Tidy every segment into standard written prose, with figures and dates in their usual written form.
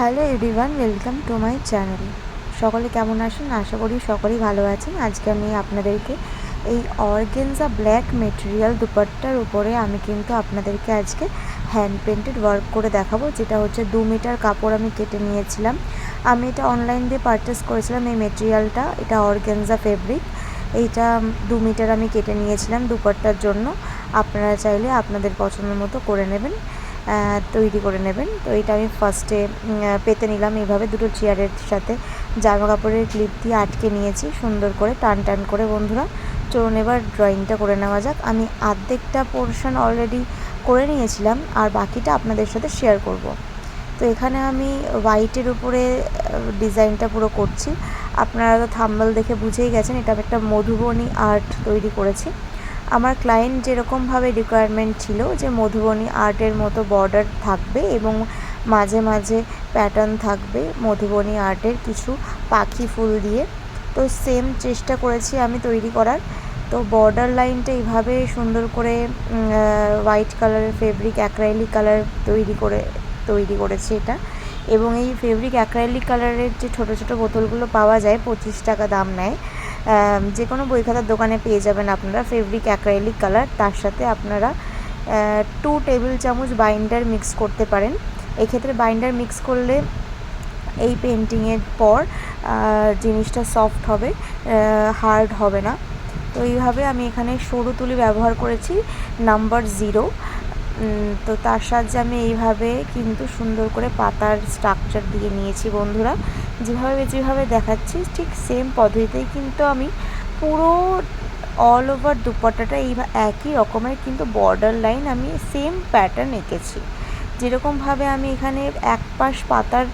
Hello everyone, welcome to my channel. সকলে কেমন আছেন? আশা করি সকলেই ভালো আছেন। আজকে আমি আপনাদেরকে এই অর্গেনজা ব্ল্যাক মেটেরিয়াল দুপাট্টার উপরে আমি কিন্তু আপনাদেরকে আজকে হ্যান্ড পেন্টেড ওয়ার্ক করে দেখাবো, যেটা হচ্ছে 2 মিটার কাপড় আমি কেটে নিয়েছিলাম। আমি এটা অনলাইন দিয়ে পারচেস করেছিলাম। এই মেটেরিয়ালটা, এটা অর্গেনজা ফেব্রিক। এইটা 2 মিটার আমি কেটে নিয়েছিলাম দুপাট্টার জন্য। আপনারা চাইলে আপনাদের পছন্দ মতো করে নেবেন, তৈরি করে নেবেন। তো এটা আমি ফার্স্টে পেতে নিলাম এইভাবে, দুটো চেয়ারের সাথে জামা কাপড়ের ক্লিপ দিয়ে আটকে নিয়েছি সুন্দর করে টান টান করে। বন্ধুরা চলুন এবার ড্রয়িংটা করে নেওয়া যাক। আমি অর্ধেকটা পোর্শন অলরেডি করে নিয়েছিলাম, আর বাকিটা আপনাদের সাথে শেয়ার করব। তো এখানে আমি হোয়াইটের উপরে ডিজাইনটা পুরো করছি। আপনারা তো থাম্বনেল দেখে বুঝেই গেছেন এটা আমি একটা মধুবনী আর্ট তৈরি করেছি। আমার ক্লায়েন্ট যেরকমভাবে রিকোয়ারমেন্ট ছিল যে মধুবনী আর্টের মতো বর্ডার থাকবে এবং মাঝে মাঝে প্যাটার্ন থাকবে মধুবনী আর্টের কিছু পাখি ফুল দিয়ে, তো সেম চেষ্টা করেছি আমি তৈরি করার। তো বর্ডার লাইনটা এইভাবে সুন্দর করে হোয়াইট কালারের ফেব্রিক অ্যাক্রাইলিক কালার তৈরি করেছি এটা। এবং এই ফেব্রিক অ্যাক্রাইলিক কালারের যে ছোটো ছোটো বোতলগুলো পাওয়া যায়, 25 টাকা দাম নেয়। যে কোনো বই খাতার দোকানে পেয়ে যাবেন আপনারা ফেব্রিক অ্যাক্রাইলিক কালার। তার সাথে আপনারা 2 টেবিল চামচ বাইন্ডার মিক্স করতে পারেন। এক্ষেত্রে বাইন্ডার মিক্স করলে এই পেন্টিংয়ের পর জিনিসটা সফট হবে, হার্ড হবে না। তো এইভাবে আমি এখানে সরু তুলি ব্যবহার করেছি নাম্বার 0। তো তার সাহায্যে আমি এইভাবে কিন্তু সুন্দর করে পাতার স্ট্রাকচার দিয়ে নিয়েছি। বন্ধুরা যেভাবে দেখাচ্ছি ঠিক সেম পদ্ধতিতেই কিন্তু আমি পুরো অল ওভার দুপাট্টাটা এই একই রকমের কিন্তু বর্ডার লাইন আমি সেম প্যাটার্ন এঁকেছি। যেরকমভাবে আমি এখানে এক পাশ পাতার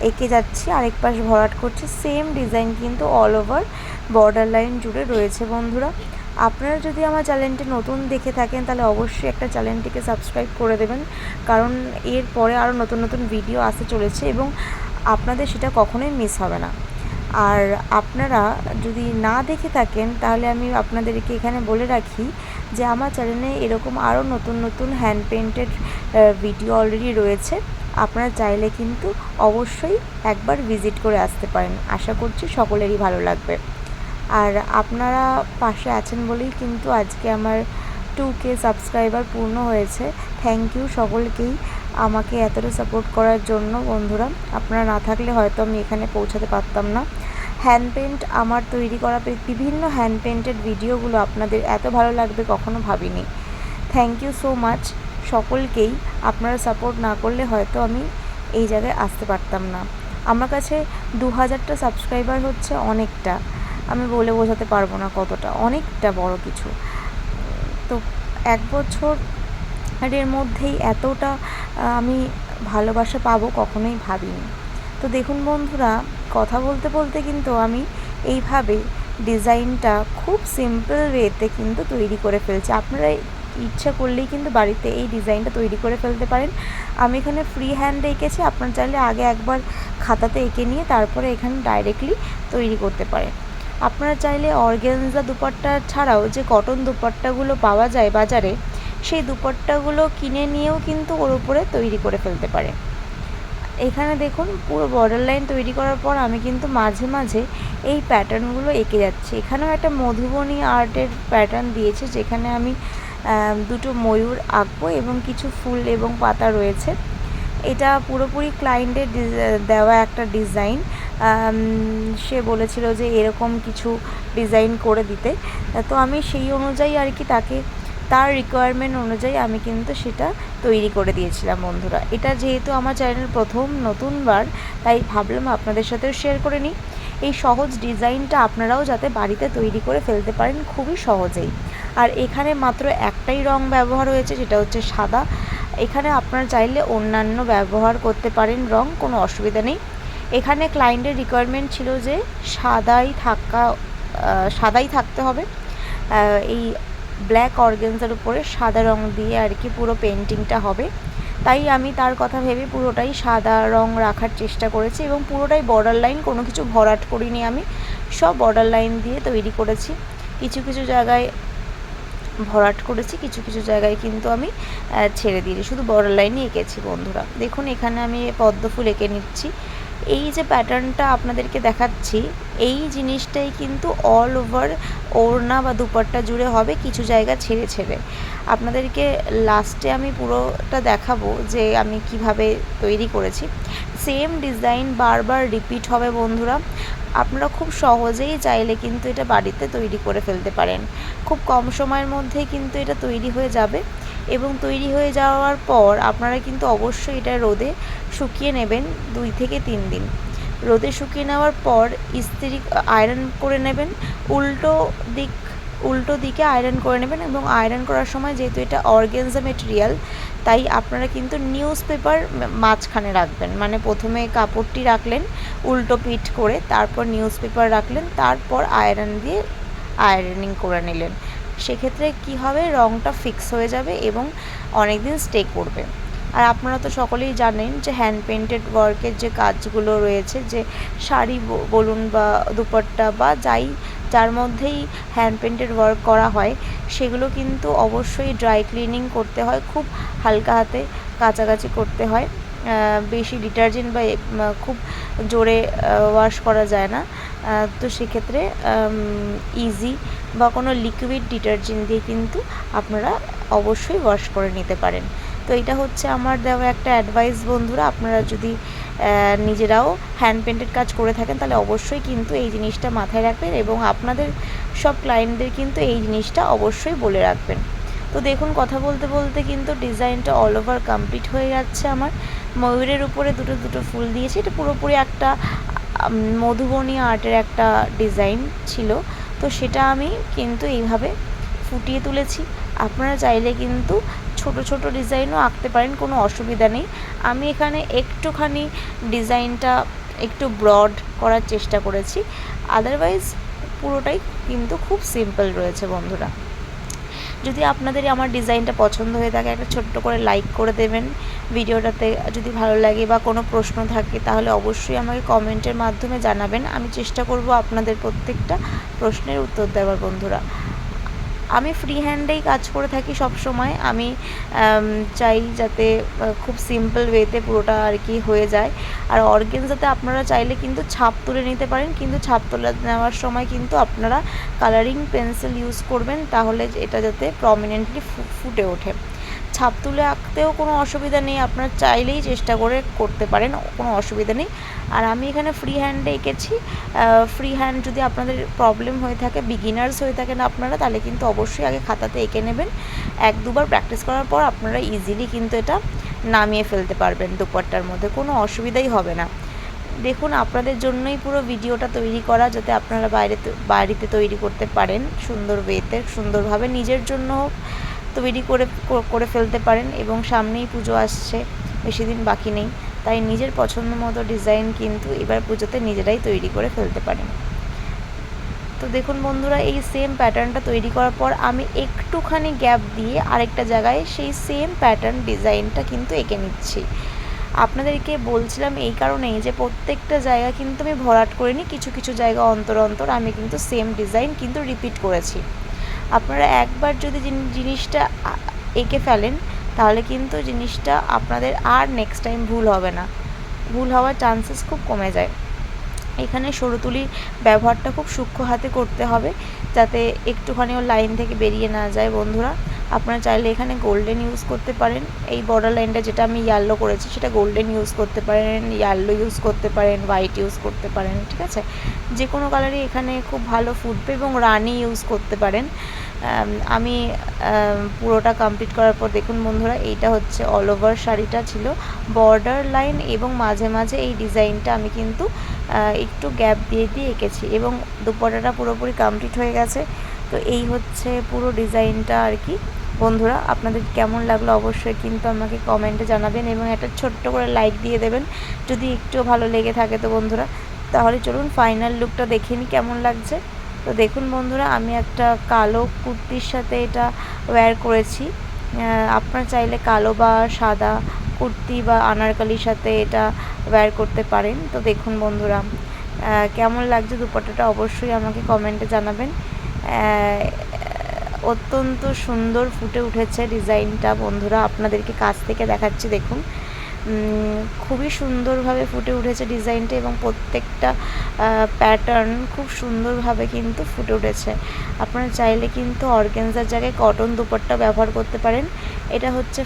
এঁকে যাচ্ছি, আরেক পাশ ভরাট করছি, সেম ডিজাইন কিন্তু অল ওভার বর্ডার লাইন জুড়ে রয়েছে। বন্ধুরা আপনারা যদি আমার চ্যানেলটি নতুন দেখে থাকেন তাহলে অবশ্যই একটা চ্যানেলটিকে সাবস্ক্রাইব করে দেবেন, কারণ এর পরে আরও নতুন নতুন ভিডিও আসতে চলেছে এবং আপনাদের সেটা কখনোই মিস হবে না। আর আপনারা যদি না দেখে থাকেন তাহলে আমি আপনাদেরকে এখানে বলে রাখি যে আমার চ্যানেলে এরকম আরও নতুন নতুন হ্যান্ড পেন্টেড ভিডিও অলরেডি রয়েছে। আপনারা চাইলে কিন্তু অবশ্যই একবার ভিজিট করে আসতে পারেন। আশা করছি সকলেরই ভালো লাগবে। আর আপনারা পাশে আছেন বলেই কিন্তু আজকে আমার 2K সাবস্ক্রাইবার পূর্ণ হয়েছে। থ্যাংক ইউ সকলকেই আমাকে এতটা সাপোর্ট করার জন্য। বন্ধুরা আপনারা না থাকলে হয়তো আমি এখানে পৌঁছাতে পারতাম না। হ্যান্ড পেন্ট আমার তৈরি করা বিভিন্ন হ্যান্ড পেন্টেড ভিডিওগুলো আপনাদের এত ভালো লাগবে কখনো ভাবিনি। থ্যাংক ইউ সো মাচ সকলকেই। আপনারা সাপোর্ট না করলে হয়তো আমি এই জায়গায় আসতে পারতাম না। আমার কাছে 2000টা সাবস্ক্রাইবার হচ্ছে অনেকটা, আমি বলে বোঝাতে পারবো না কতটা, অনেকটা বড় কিছু। তো 1 বছরের মধ্যেই এতটা আমি ভালোবাসা পাবো কখনোই ভাবিনি। তো দেখুন বন্ধুরা, কথা বলতে বলতে কিন্তু আমি এইভাবে ডিজাইনটা খুব সিম্পল ওয়েতে কিন্তু তৈরি করে ফেলছি। আপনারা ইচ্ছা করলেই কিন্তু বাড়িতে এই ডিজাইনটা তৈরি করে ফেলতে পারেন। আমি এখানে ফ্রি হ্যান্ডে এঁকেছি, আপনারা চাইলে আগে একবার খাতাতে এঁকে নিয়ে তারপরে এখানে ডাইরেক্টলি তৈরি করতে পারেন। আপনারা চাইলে অর্গানজা দুপাট্টা ছাড়াও যে কটন দুপাট্টাগুলো পাওয়া যায় বাজারে, সেই দুপাট্টাগুলো কিনে নিয়েও কিন্তু ওর উপরে তৈরি করে ফেলতে পারে। এখানে দেখুন পুরো বর্ডার লাইন তৈরি করার পর আমি কিন্তু মাঝে মাঝে এই প্যাটার্নগুলো এঁকে যাচ্ছি। এখানেও একটা মধুবনী আর্টের প্যাটার্ন দিয়েছে, যেখানে আমি দুটো ময়ূর আঁকবো এবং কিছু ফুল এবং পাতা রয়েছে। এটা পুরোপুরি ক্লায়েন্টের দেওয়া একটা ডিজাইন। সে বলেছিল যে এরকম কিছু ডিজাইন করে দিতে, তো আমি সেই অনুযায়ী আর কি তার রিকোয়ারমেন্ট অনুযায়ী আমি কিন্তু সেটা তৈরি করে দিয়েছিলাম। বন্ধুরা এটা যেহেতু আমার চ্যানেল প্রথম নতুনবার, তাই ভাবলাম আপনাদের সাথেও শেয়ার করে নিই। এই সহজ ডিজাইনটা আপনারাও যাতে বাড়িতে তৈরি করে ফেলতে পারেন খুবই সহজেই। আর এখানে মাত্র একটাই রং ব্যবহার হয়েছে, সেটা হচ্ছে সাদা। এখানে আপনারা চাইলে অন্যান্য ব্যবহার করতে পারেন রং, কোনো অসুবিধা নেই। এখানে ক্লায়েন্টের রিকোয়ারমেন্ট ছিল যে সাদাই থাকতে হবে। এই ব্ল্যাক অর্গানজার উপরে সাদা রং দিয়ে আর কি পুরো পেন্টিংটা হবে, তাই আমি তার কথা ভেবে পুরোটাই সাদা রং রাখার চেষ্টা করেছি এবং পুরোটাই বর্ডার লাইন, কোনো কিছু ভরাট করিনি, আমি সব বর্ডার লাইন দিয়ে তৈরি করেছি। কিছু কিছু জায়গায় ভরাট করেছি, কিছু কিছু জায়গায় কিন্তু আমি ছেড়ে দিয়েছি, শুধু বর্ডার লাইনই এঁকেছি বন্ধুরা। দেখুন এখানে আমি পদ্ম ফুল এঁকে নিচ্ছি। এই যে প্যাটার্নটা আপনাদেরকে দেখাচ্ছি, এই জিনিসটাই কিন্তু অল ওভার ওড়না বা দুপাট্টা জুড়ে হবে, কিছু জায়গা ছেড়ে ছেড়ে। আপনাদেরকে লাস্টে আমি পুরোটা দেখাবো যে আমি কিভাবে তৈরি করেছি। সেম ডিজাইন বারবার রিপিট হবে বন্ধুরা। আপনারা খুব সহজেই চাইলে কিন্তু এটা বাড়িতে তৈরি করে ফেলতে পারেন। খুব কম সময়ের মধ্যেই কিন্তু এটা তৈরি হয়ে যাবে, এবং তৈরি হয়ে যাওয়ার পর আপনারা কিন্তু অবশ্যই এটা রোদে শুকিয়ে নেবেন 2 থেকে 3 দিন। রোদে শুকিয়ে নেওয়ার পর ইস্ত্রি আয়রন করে নেবেন, উল্টো দিকে আয়রন করে নেবেন। এবং আয়রন করার সময় যেহেতু এটা অর্গানজা মেটেরিয়াল, তাই আপনারা কিন্তু নিউজ পেপার মাঝখানে রাখবেন। মানে প্রথমে কাপড়টি রাখলেন উল্টো পিঠ করে, তারপর নিউজ পেপার রাখলেন, তারপর আয়রন দিয়ে আয়রনিং করে নিলেন। সেক্ষেত্রে কি হবে, রঙটা ফিক্স হয়ে যাবে এবং অনেক দিন স্টে করবে। আর আপনারা তো সকলেই জানেন যে হ্যান্ড পেন্টেড ওয়ার্কের যে কাজগুলো রয়েছে, যে শাড়ি বলুন বা দুপাট্টা বা যার মধ্যেই হ্যান্ড পেন্টেড ওয়ার্ক করা হয়, সেগুলো কিন্তু অবশ্যই ড্রাই ক্লিনিং করতে হয়, খুব হালকা হাতে কাচাকাচি করতে হয়। বেশি ডিটারজেন্ট বা খুব জোরে ওয়াশ করা যায় না। তো সেক্ষেত্রে ইজি বা কোনো লিকুইড ডিটারজেন্ট দিয়ে কিন্তু আপনারা অবশ্যই ওয়াশ করে নিতে পারেন। তো এটা হচ্ছে আমার দেওয়া একটা অ্যাডভাইস বন্ধুরা। আপনারা যদি নিজেরাও হ্যান্ড পেন্টেড কাজ করে থাকেন, তাহলে অবশ্যই কিন্তু এই জিনিসটা মাথায় রাখবেন, এবং আপনাদের সব ক্লায়েন্টদের কিন্তু এই জিনিসটা অবশ্যই বলে রাখবেন। তো দেখুন কথা বলতে বলতে কিন্তু ডিজাইনটা অল ওভার কমপ্লিট হয়ে যাচ্ছে আমার। ময়ূরের উপরে দুটো দুটো ফুল দিয়েছি, এটা পুরোপুরি একটা মধুবনী আর্টের একটা ডিজাইন ছিল। তো সেটা আমি কিন্তু এইভাবে ফুটিয়ে তুলেছি। আপনারা চাইলে কিন্তু ছোট ছোট ডিজাইনও আঁকতে পারেন, কোনো অসুবিধা নেই। আমি এখানে একটুখানি ডিজাইনটা একটু ব্রড করার চেষ্টা করেছি, আদারওয়াইজ পুরোটাই কিন্তু খুব সিম্পল রয়েছে বন্ধুরা। যদি আপনাদের আমার ডিজাইনটা পছন্দ হয়ে থাকে, একটা ছোট্ট করে লাইক করে দেবেন ভিডিওটাতে। যদি ভালো লাগে বা কোনো প্রশ্ন থাকে, তাহলে অবশ্যই আমাকে কমেন্টের মাধ্যমে জানাবেন। আমি চেষ্টা করব আপনাদের প্রত্যেকটা প্রশ্নের উত্তর দেওয়ার বন্ধুরা। আমি ফ্রি হ্যান্ডেই কাজ করে থাকি সব সময়। আমি চাই যাতে খুব সিম্পল ওয়েতে পুরোটা আর কি হয়ে যায়। আর অর্গানজাতে আপনারা চাইলে কিন্তু ছাপ তুলে নিতে পারেন, কিন্তু ছাপ তুলে নেওয়ার সময় কিন্তু আপনারা কালারিং পেন্সিল ইউজ করবেন, তাহলে এটা যাতে প্রমিনেন্টলি ফুটে ওঠে। ছাপ তুলে আঁকতেও কোনো অসুবিধা নেই, আপনারা চাইলেই চেষ্টা করে করতে পারেন, কোনো অসুবিধা নেই। আর আমি এখানে ফ্রি হ্যান্ডে এঁকেছি। ফ্রি হ্যান্ড যদি আপনাদের প্রবলেম হয়ে থাকে, বিগিনার্স হয়ে থাকেন আপনারা, তাহলে কিন্তু অবশ্যই আগে খাতাতে এঁকে নেবেন। 1-2বার প্র্যাকটিস করার পর আপনারা ইজিলি কিন্তু এটা নামিয়ে ফেলতে পারবেন দুপাট্টার মধ্যে, কোনো অসুবিধাই হবে না। দেখুন আপনাদের জন্যই পুরো ভিডিওটা তৈরি করা, যাতে আপনারা বাড়িতে তৈরি করতে পারেন সুন্দর ওয়েতে, সুন্দরভাবে নিজের জন্য তৈরি করে ফেলতে পারেন। এবং সামনেই পুজো আসছে, বেশি দিন বাকি নেই, তাই নিজের পছন্দ মতো ডিজাইন কিন্তু এবার পুজোতে নিজেরাই তৈরি করে ফেলতে পারেন। তো দেখুন বন্ধুরা, এই সেম প্যাটার্নটা তৈরি করার পর আমি একটুখানি গ্যাপ দিয়ে আরেকটা জায়গায় সেই সেম প্যাটার্ন ডিজাইনটা কিন্তু এঁকে নিচ্ছি। আপনাদেরকে বলছিলাম এই কারণেই যে প্রত্যেকটা জায়গা কিন্তু আমি ভরাট করিনি, কিছু কিছু জায়গা অন্তর অন্তর আমি কিন্তু সেম ডিজাইন কিন্তু রিপিট করেছি। আপনারা একবার যদি জিনিসটা এঁকে ফেলেন, তাহলে কিন্তু জিনিসটা আপনাদের আর নেক্সট টাইম ভুল হবে না, ভুল হওয়ার চান্সেস খুব কমে যায়। এখানে সরু তুলির ব্যবহারটা খুব সূক্ষ্ম হাতে করতে হবে, যাতে একটুখানিও লাইন থেকে বেরিয়ে না যায় বন্ধুরা। আপনারা চাইলে এখানে গোল্ডেন ইউজ করতে পারেন। এই বর্ডার লাইনটা যেটা আমি ইয়েলো করেছি, সেটা গোল্ডেন ইউজ করতে পারেন, ইয়েলো ইউজ করতে পারেন, হোয়াইট ইউজ করতে পারেন, ঠিক আছে? যে কোনো কালারই এখানে খুব ভালো ফুটবে, এবং রানি ইউজ করতে পারেন। আমি পুরোটা কমপ্লিট করার পর দেখুন বন্ধুরা, এইটা হচ্ছে অল ওভার শাড়িটা ছিল বর্ডার লাইন, এবং মাঝে মাঝে এই ডিজাইনটা আমি কিন্তু একটু গ্যাপ দিয়ে দিয়ে এঁকেছি, এবং দুপাট্টাটা পুরোপুরি কমপ্লিট হয়ে গেছে। তো এই হচ্ছে পুরো ডিজাইনটা আর কি বন্ধুরা। আপনাদের কেমন লাগলো অবশ্যই কিন্তু আমাকে কমেন্টে জানাবেন, এবং একটা ছোট্ট করে লাইক দিয়ে দেবেন যদি একটু ভালো লেগে থাকে তো বন্ধুরা। তাহলে চলুন ফাইনাল লুকটা দেখে নিই কেমন লাগছে। তো দেখুন বন্ধুরা, আমি একটা কালো কুর্তির সাথে এটা ওয়্যার করেছি। আপনারা চাইলে কালো বা সাদা কুর্তি বা আনারকলির সাথে এটা ওয়্যার করতে পারেন। তো দেখুন বন্ধুরা, কেমন লাগছে দুপাট্টাটা অবশ্যই আমাকে কমেন্টে জানাবেন। অত্যন্ত সুন্দর ফুটে উঠেছে ডিজাইনটা বন্ধুরা, আপনাদেরকে কাছ থেকে দেখাচ্ছি দেখুন। খুবই সুন্দরভাবে ফুটে উঠেছে ডিজাইনটা এবং প্রত্যেকটা প্যাটার্ন খুব সুন্দরভাবে কিন্তু ফুটে উঠেছে। আপনারা চাইলে কিন্তু অর্গানজার জায়গায় কটন দুপাট্টা ব্যবহার করতে পারেন। এটা হচ্ছে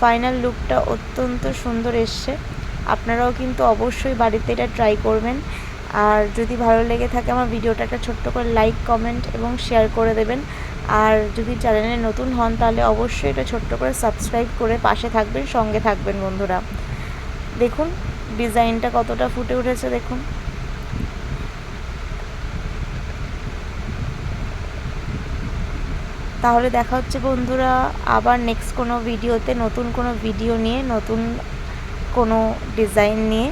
ফাইনাল লুকটা অত্যন্ত সুন্দর এসছে। আপনারাও কিন্তু অবশ্যই বাড়িতে এটা ট্রাই করবেন। আর যদি ভালো লেগে থাকে আমার ভিডিওটা একটা ছোট্ট করে লাইক, কমেন্ট এবং শেয়ার করে দেবেন। আর যদি চ্যানেলে নতুন হন তাহলে অবশ্যই এটা ছোট্ট করে সাবস্ক্রাইব করে পাশে থাকবেন, সঙ্গে থাকবেন বন্ধুরা। দেখুন ডিজাইনটা কতটা ফুটে উঠেছে দেখুন। তাহলে দেখা হচ্ছে বন্ধুরা আবার নেক্সট কোনো ভিডিওতে, নতুন কোনো ভিডিও নিয়ে, নতুন কোনো ডিজাইন নিয়ে।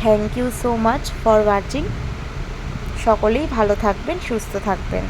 Thank you so much for watching. সকলেই ভালো থাকবেন, সুস্থ থাকবেন।